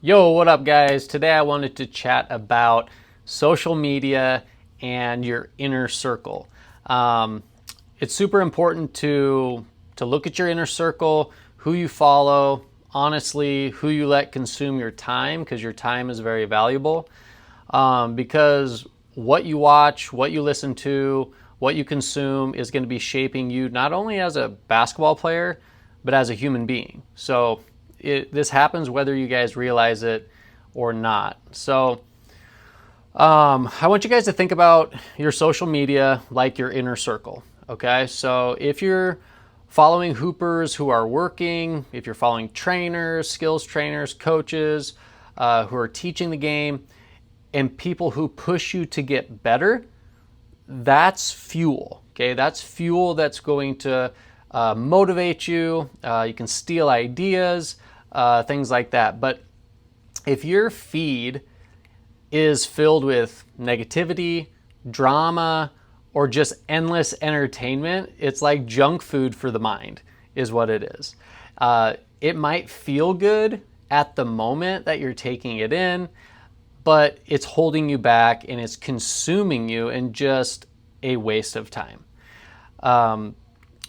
Yo, what up, guys? Today I wanted to chat about social media and your inner circle. Um, it's super important to look at your inner circle, who you follow, honestly, who you let consume your time, because your time is very valuable. Because what you watch, what you listen to, what you consume is going to be shaping you not only as a basketball player, but as a human being. So this happens whether you guys realize it or not. So I want you guys to think about your social media like your inner circle. Okay, so if you're following hoopers who are working, if you're following trainers, skills trainers, coaches who are teaching the game, and people who push you to get better, that's fuel. Okay, that's fuel that's going to motivate you. You can steal ideas, things like that. But if your feed is filled with negativity, drama, or just endless entertainment, it's like junk food for the mind, is what it is. It might feel good at the moment that you're taking it in, but it's holding you back and it's consuming you and just a waste of time.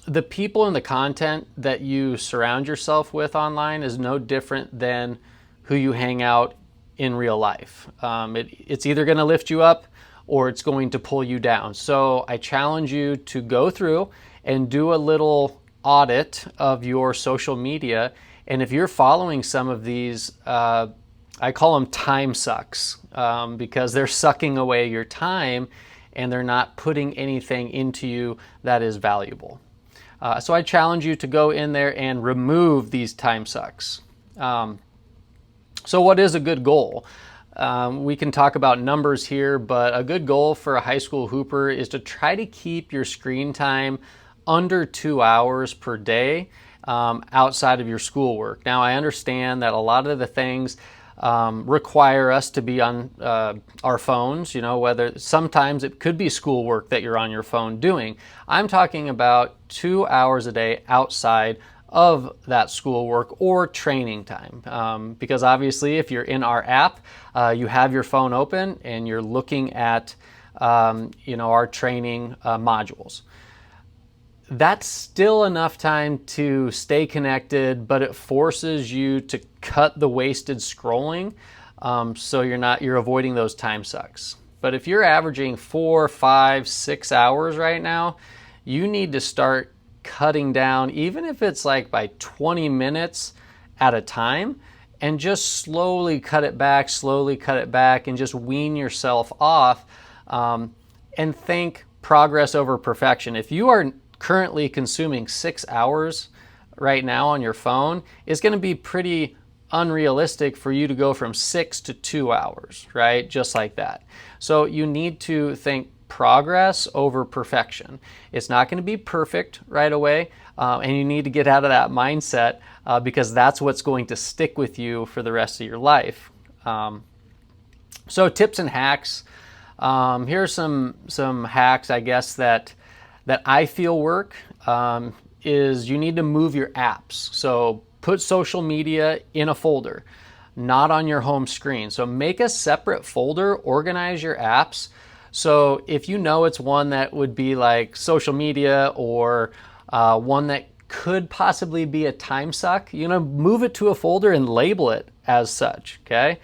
The people and the content that you surround yourself with online is no different than who you hang out in real life. It's either going to lift you up or it's going to pull you down. So I challenge you to go through and do a little audit of your social media. And if you're following some of these, I call them time sucks, because they're sucking away your time and they're not putting anything into you that is valuable. So I challenge you to go in there and remove these time sucks. So what is a good goal? We can talk about numbers here, but a good goal for a high school hooper is to try to keep your screen time under 2 hours per day outside of your schoolwork. Now, I understand that a lot of the things require us to be on our phones, whether sometimes it could be schoolwork that you're on your phone doing. I'm talking about 2 hours a day outside of that schoolwork or training time. Because obviously if you're in our app, you have your phone open and you're looking at our training modules. That's still enough time to stay connected, but it forces you to cut the wasted scrolling, so you're avoiding those time sucks. But if you're averaging 4, 5, 6 hours right now, you need to start cutting down, even if it's like by 20 minutes at a time, and just slowly cut it back, and just wean yourself off, and think progress over perfection. If you are currently consuming 6 hours right now on your phone, it's going to be pretty unrealistic for you to go from 6 to 2 hours, right? Just like that. So you need to think progress over perfection. It's not going to be perfect right away, and you need to get out of that mindset, because that's what's going to stick with you for the rest of your life. So tips and hacks. Here are some hacks, I guess, that I feel work. Is you need to move your apps. So put social media in a folder, not on your home screen. So make a separate folder, organize your apps. So if you know it's one that would be like social media, or one that could possibly be a time suck, move it to a folder and label it as such, okay?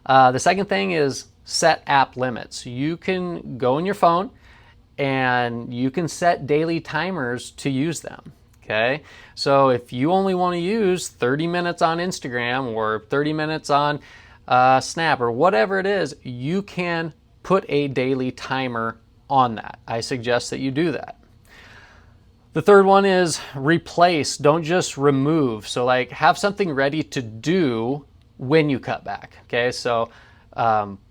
The second thing is set app limits. You can go in your phone and you can set daily timers to use them. Okay, so if you only want to use 30 minutes on Instagram or 30 minutes on Snap or whatever it is, you can put a daily timer on that. I suggest that you do that. The third one is replace, don't just remove. So like have something ready to do when you cut back. Okay, so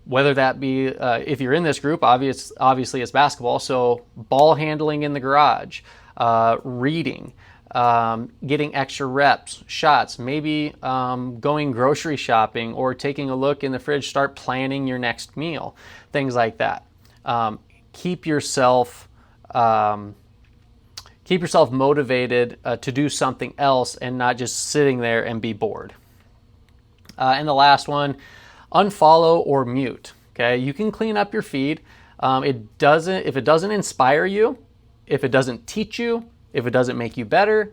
whether that be, if you're in this group, obviously it's basketball, so ball handling in the garage, reading, getting extra reps, shots, maybe going grocery shopping or taking a look in the fridge, start planning your next meal, things like that. Keep yourself motivated to do something else and not just sitting there and be bored. And the last one, unfollow or mute. Okay, you can clean up your feed. If it doesn't inspire you, if it doesn't teach you, if it doesn't make you better,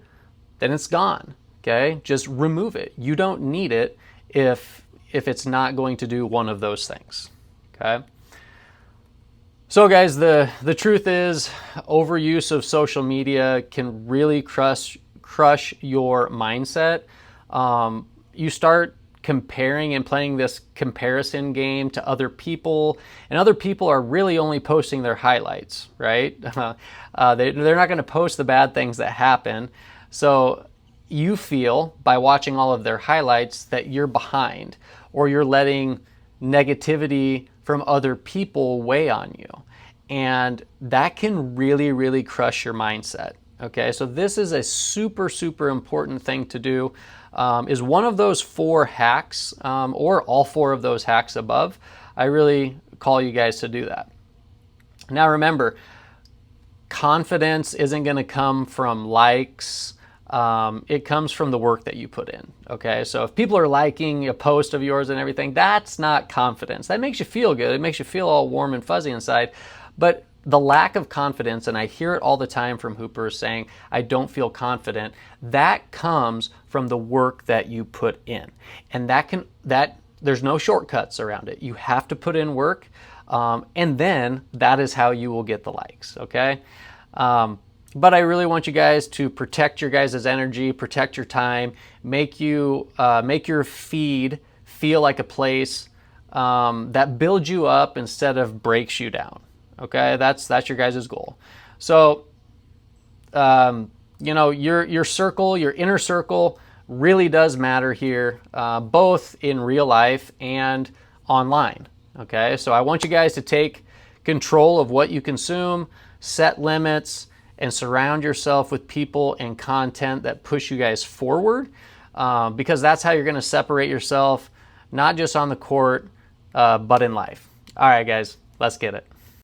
then it's gone. Okay, just remove it. You don't need it if it's not going to do one of those things. Okay. So guys, the truth is, overuse of social media can really crush your mindset. You start comparing and playing this comparison game to other people, and other people are really only posting their highlights, right? They're not going to post the bad things that happen. So you feel by watching all of their highlights that you're behind, or you're letting negativity from other people weigh on you. And that can really, really crush your mindset. Okay, so this is a super, super important thing to do. Is one of those 4 hacks, or all 4 of those hacks above. I really call you guys to do that. Now remember, confidence isn't going to come from likes. It comes from the work that you put in. Okay, so if people are liking a post of yours and everything, that's not confidence. That makes you feel good. It makes you feel all warm and fuzzy inside. But the lack of confidence, and I hear it all the time from hoopers saying, I don't feel confident, that comes from the work that you put in. And there's no shortcuts around it. You have to put in work, and then that is how you will get the likes, okay? But I really want you guys to protect your guys' energy, protect your time, make your feed feel like a place that builds you up instead of breaks you down. Okay, that's your guys' goal. So, your circle, your inner circle, really does matter here, both in real life and online. Okay, so I want you guys to take control of what you consume, set limits, and surround yourself with people and content that push you guys forward, because that's how you're going to separate yourself, not just on the court, but in life. All right, guys, let's get it.